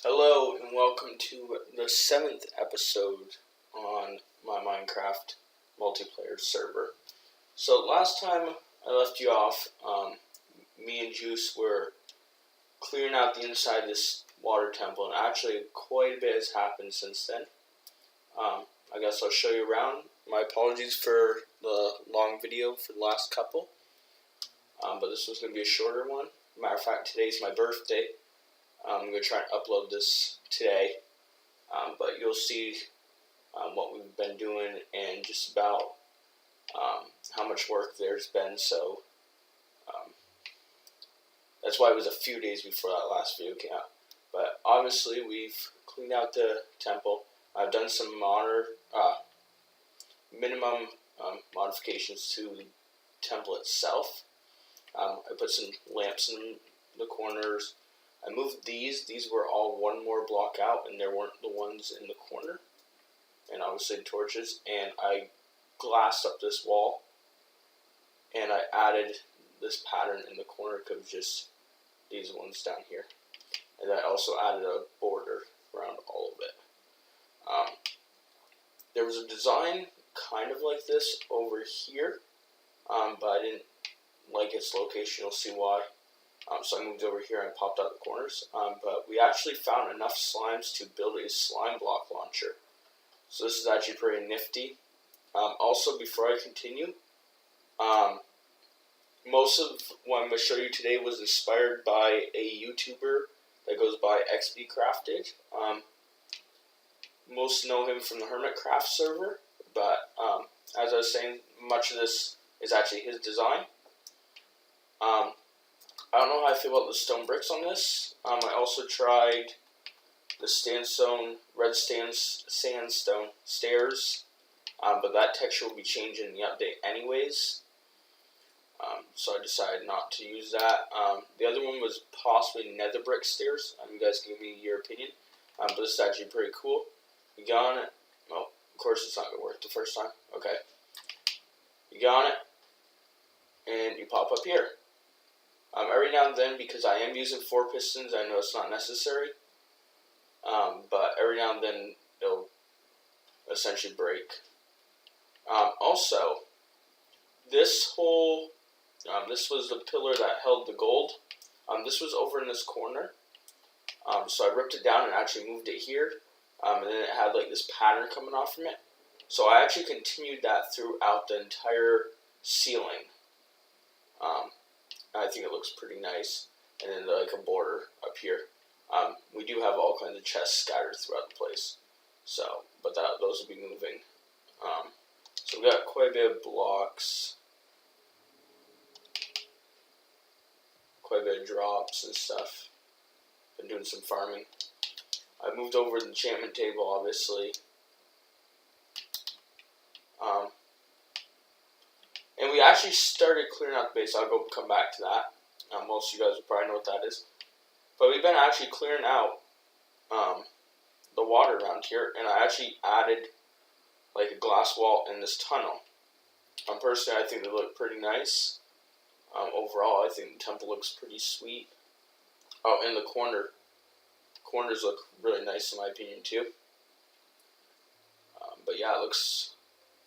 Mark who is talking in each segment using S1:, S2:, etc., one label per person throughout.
S1: Hello and welcome to the 7th episode on my Minecraft multiplayer server. So last time I left you off, me and Juice were clearing out the inside of this water temple, and actually quite a bit has happened since then. I guess I'll show you around. My apologies for the long video for the last couple, but this was going to be a shorter one. Matter of fact, today's my birthday. I'm going to try and upload this today, but you'll see what we've been doing and just about how much work there's been, so that's why it was a few days before that last video came out. But obviously we've cleaned out the temple. I've done some minimum modifications to the temple itself. I put some lamps in the corners. I moved these. These were all one more block out, and there weren't the ones in the corner. And obviously torches. And I glassed up this wall, and I added this pattern in the corner of just these ones down here. And I also added a border around all of it. There was a design kind of like this over here, but I didn't like its location. You'll see why. So I moved over here and popped out the corners. But we actually found enough slimes to build a slime block launcher. So this is actually pretty nifty. Also, before I continue, most of what I'm going to show you today was inspired by a YouTuber that goes by XB Crafted. Most know him from the Hermitcraft server, but as I was saying, much of this is actually his design. I don't know how I feel about the stone bricks on this. I also tried the red sandstone stairs, but that texture will be changing in the update anyways. So I decided not to use that. The other one was possibly nether brick stairs. You guys give me your opinion. But this is actually pretty cool. You get on it. Well, of course it's not going to work the first time. Okay. You get on it, and you pop up here. Every now and then, because I am using 4 pistons, I know it's not necessary. But every now and then, it'll essentially break. Also, this whole, this was the pillar that held the gold. This was over in this corner. So I ripped it down and actually moved it here. And then it had like this pattern coming off from it. So I actually continued that throughout the entire ceiling. I think it looks pretty nice. And then like a border up here. We do have all kinds of chests scattered throughout the place. So, but those will be moving. So we got quite a bit of blocks. Quite a bit of drops and stuff. Been doing some farming. I moved over the enchantment table, obviously. And we actually started clearing out the base. I'll come back to that. Most of you guys will probably know what that is. But we've been actually clearing out the water around here. And I actually added like a glass wall in this tunnel. Personally, I think they look pretty nice. Overall, I think the temple looks pretty sweet. Oh, in the corners look really nice in my opinion too. But yeah, in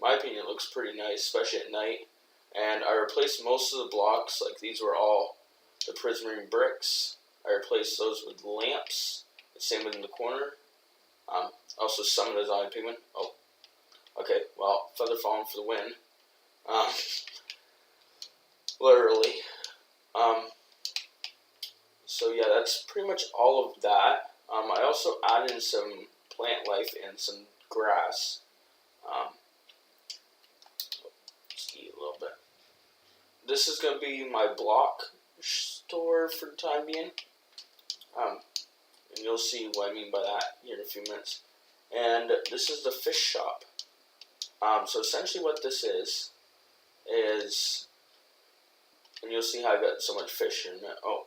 S1: my opinion, it looks pretty nice, especially at night. And I replaced most of the blocks, like these were all the prismarine bricks. I replaced those with lamps, the same in the corner. Also some of the design pigment. Oh, okay, well, feather falling for the win. Literally. So yeah, that's pretty much all of that. I also added in some plant life and some grass. Let's eat a little bit. This is going to be my block store for the time being. And you'll see what I mean by that here in a few minutes. And this is the fish shop. So essentially what this is, and you'll see how I got so much fish in it. Oh,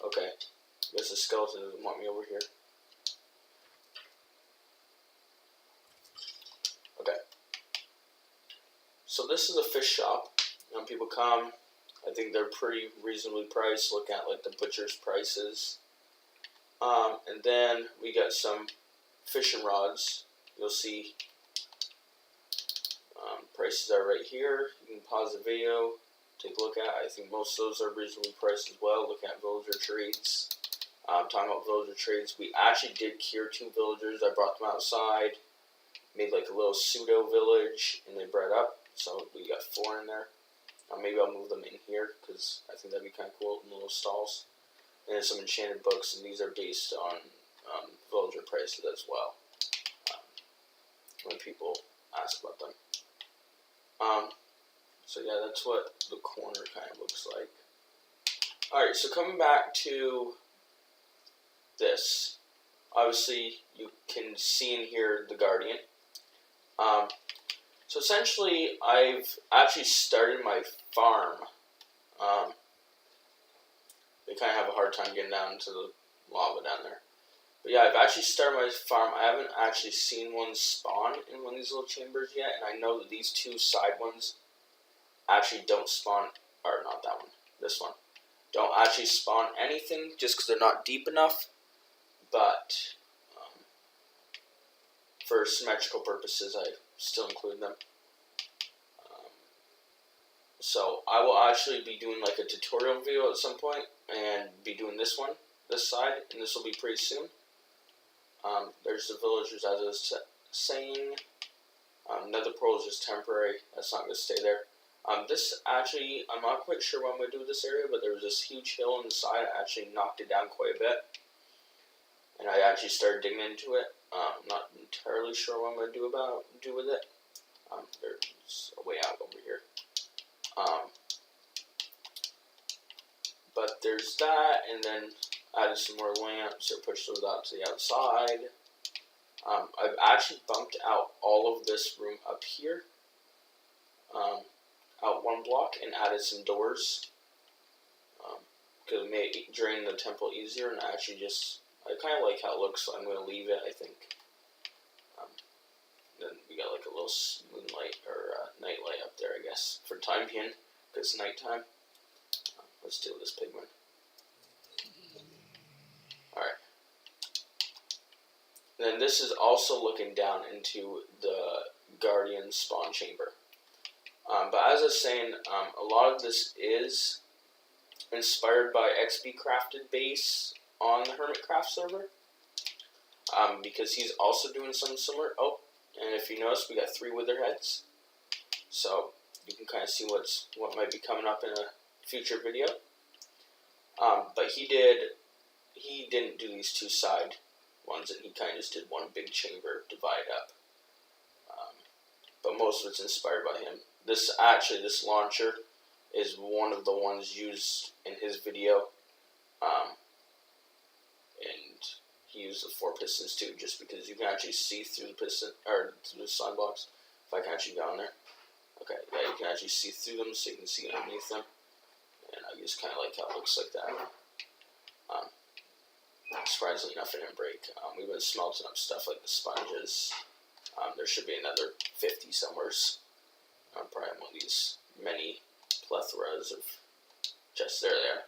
S1: okay. I guess the skeleton doesn't want me over here. Okay. So this is a fish shop. People come. I think they're pretty reasonably priced. Look at like the butcher's prices. And then we got some fishing rods. You'll see prices are right here. You can pause the video, take a look at. I think most of those are reasonably priced as well. Look at villager trades. Talking about villager trades, we actually did cure 2 villagers. I brought them outside, made like a little pseudo village, and they bred up. So we got 4 in there. Maybe I'll move them in here because I think that'd be kind of cool in little stalls. And there's some enchanted books, and these are based on villager prices as well. When people ask about them. So yeah, that's what the corner kind of looks like. Alright, so coming back to this. Obviously, you can see and hear the Guardian. So essentially, I've actually started my farm. They kind of have a hard time getting down to the lava down there. But yeah, I've actually started my farm. I haven't actually seen one spawn in one of these little chambers yet, and I know that these 2 side ones actually don't spawn, or not that one, this one, don't actually spawn anything just because they're not deep enough, but for symmetrical purposes, I still include them. So I will actually be doing like a tutorial video at some point, and be doing this one, this side, and this will be pretty soon. There's the villagers, as I was saying. Nether pearl is just temporary. That's not going to stay there. This actually, I'm not quite sure what I'm going to do with this area, but there was this huge hill on the side. I actually knocked it down quite a bit. And I actually started digging into it. Not entirely sure what I'm going to do with it. There's a way out over here. But there's that, and then added some more lamps, or pushed those out to the outside. I've actually bumped out all of this room up here, out 1 block, and added some doors, because it may drain the temple easier, and I kind of like how it looks, so I'm going to leave it, I think. Then we got like a little moonlight, or night light up there, I guess, for time being, because it's nighttime. Let's deal with this pigman. Alright. Then this is also looking down into the Guardian spawn chamber. But as I was saying, a lot of this is inspired by XP Crafted base on the Hermitcraft server. Because he's also doing something similar. Oh, and if you notice, we got 3 witherheads. So you can kind of see what might be coming up in a future video. But he didn't do these 2 side ones, and he kind of just did 1 big chamber divide up. But most of it's inspired by him. This launcher is one of the ones used in his video. And he used the 4 pistons too, just because you can actually see through the piston, or through the sign blocks. If I can actually go in there. Okay, yeah, you can actually see through them, so you can see underneath them. And I just kind of like how it looks like that. Surprisingly enough, it didn't break. We've been smelting up stuff like the sponges. There should be another 50 somewhere. Probably one of these many plethoras of just there.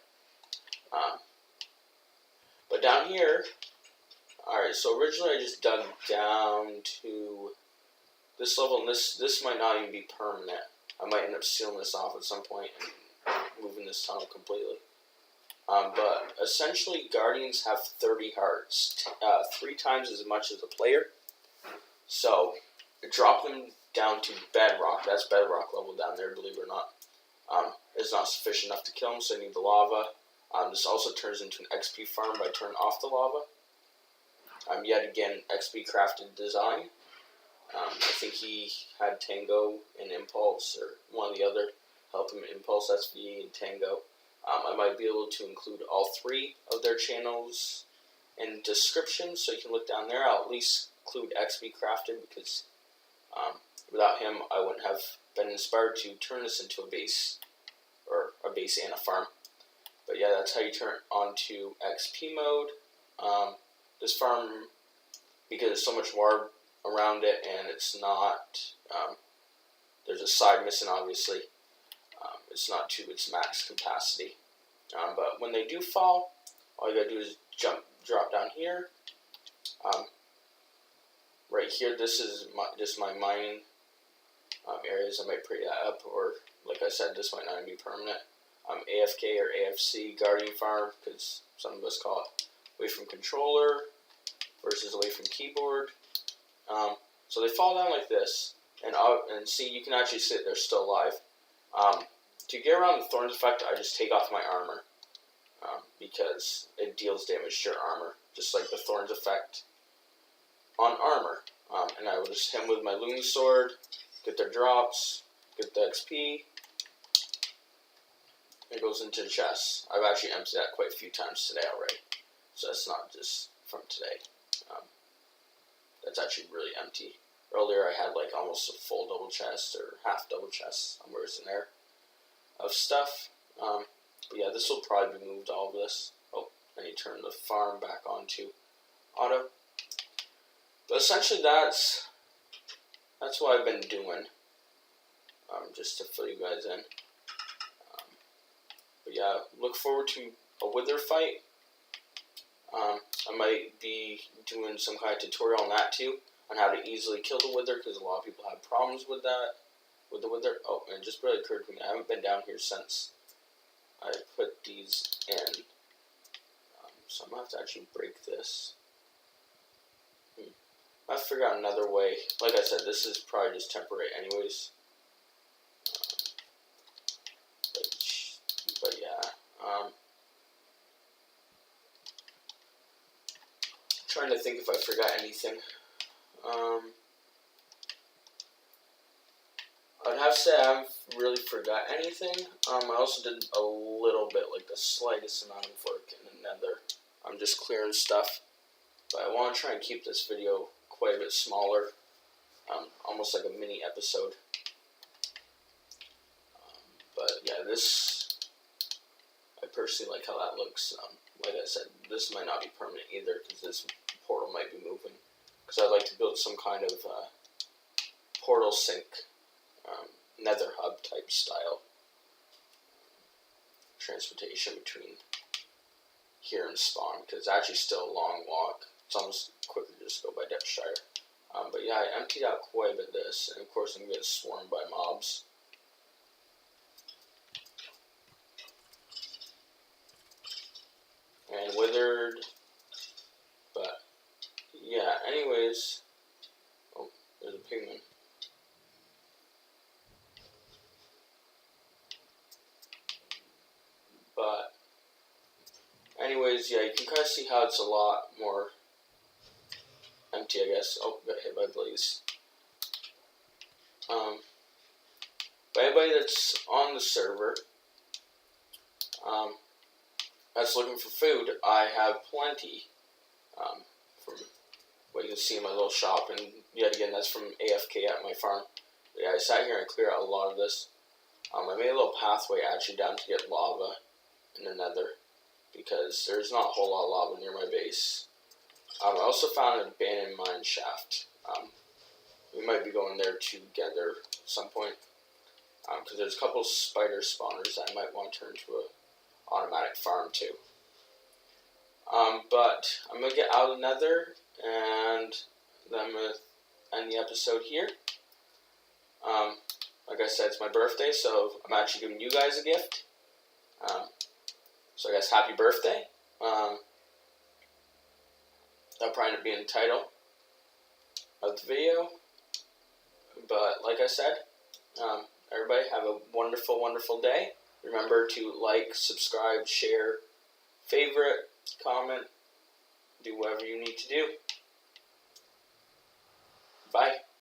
S1: But down here, alright, so originally I just dug down to this level, and this might not even be permanent. I might end up sealing this off at some point and moving this tunnel completely. But essentially, Guardians have 30 hearts, 3 times as much as a player. So, drop them down to bedrock. That's bedrock level down there, believe it or not. It's not sufficient enough to kill them, so I need the lava. This also turns into an XP farm by turning off the lava. Yet again, XP crafted design. I think he had Tango and Impulse, or one or the other, help him Impulse, SV, and Tango. I might be able to include all 3 of their channels in description, so you can look down there. I'll at least include XP Crafted, because without him, I wouldn't have been inspired to turn this into a base, or a base and a farm. But yeah, that's how you turn it onto XP mode. This farm, because there's so much water around it, and it's not, there's a side missing, obviously. It's not to its max capacity. But when they do fall, all you gotta do is drop down here. Right here, this is just my mining areas. I might pretty that up, or like I said, this might not be permanent. AFK or AFC Guardian Farm, because some of us call it away from controller versus away from keyboard. So they fall down like this, and see, you can actually see that they're still alive. To get around the Thorns effect, I just take off my armor, because it deals damage to your armor, just like the Thorns effect on armor. And I will just hit them with my Loon Sword, get their drops, get the XP. It goes into the chest. I've actually emptied that quite a few times today already, so that's not just from today. That's actually really empty. Earlier I had like almost a full double chest or half double chest, somewhere in there, of stuff. But yeah, this will probably be moved, all of this. Oh, I need to turn the farm back on to auto. But essentially that's what I've been doing, just to fill you guys in. But yeah, look forward to a Wither fight. I might be doing some kind of tutorial on that too, on how to easily kill the Wither, because a lot of people have problems with that, with the Wither. Oh, and it just really occurred to me, I haven't been down here since I put these in. So I'm going to have to actually break this. I have to figure out another way. Like I said, this is probably just temporary anyways. But yeah. Trying to think if I forgot anything. I'd have to say I haven't really forgot anything. I also did a little bit, like the slightest amount of work in the nether. I'm just clearing stuff. But I want to try and keep this video quite a bit smaller. Almost like a mini episode. But yeah, this, I personally like how that looks. Like I said, this might not be permanent either, because this portal might be moving. Because I'd like to build some kind of portal sink, nether hub type style transportation between here and spawn, because it's actually still a long walk. It's almost quicker to just go by Depthshire. But yeah, I emptied out quite a bit of this, and of course I'm going to get swarmed by mobs. And withered. But yeah, anyways. Oh, there's a pigman. But anyways, yeah, you can kind of see how it's a lot more empty, I guess. Oh, got hit by Blaze. But anybody that's on the server, that's looking for food, I have plenty. From what you can see in my little shop, and yet again, that's from AFK at my farm. But yeah, I sat here and cleared out a lot of this. I made a little pathway actually down to get lava in the nether, because there's not a whole lot of lava near my base. I also found an abandoned mine shaft. We might be going there together at some point, because there's a couple spider spawners that I might want to turn to an automatic farm too. But I'm going to get out of the nether, and then I'm going to end the episode here. Like I said, it's my birthday, so I'm actually giving you guys a gift. So I guess happy birthday. That'll probably end up being the title of the video. But like I said, everybody have a wonderful, wonderful day. Remember to like, subscribe, share, favorite, comment, do whatever you need to do. Bye.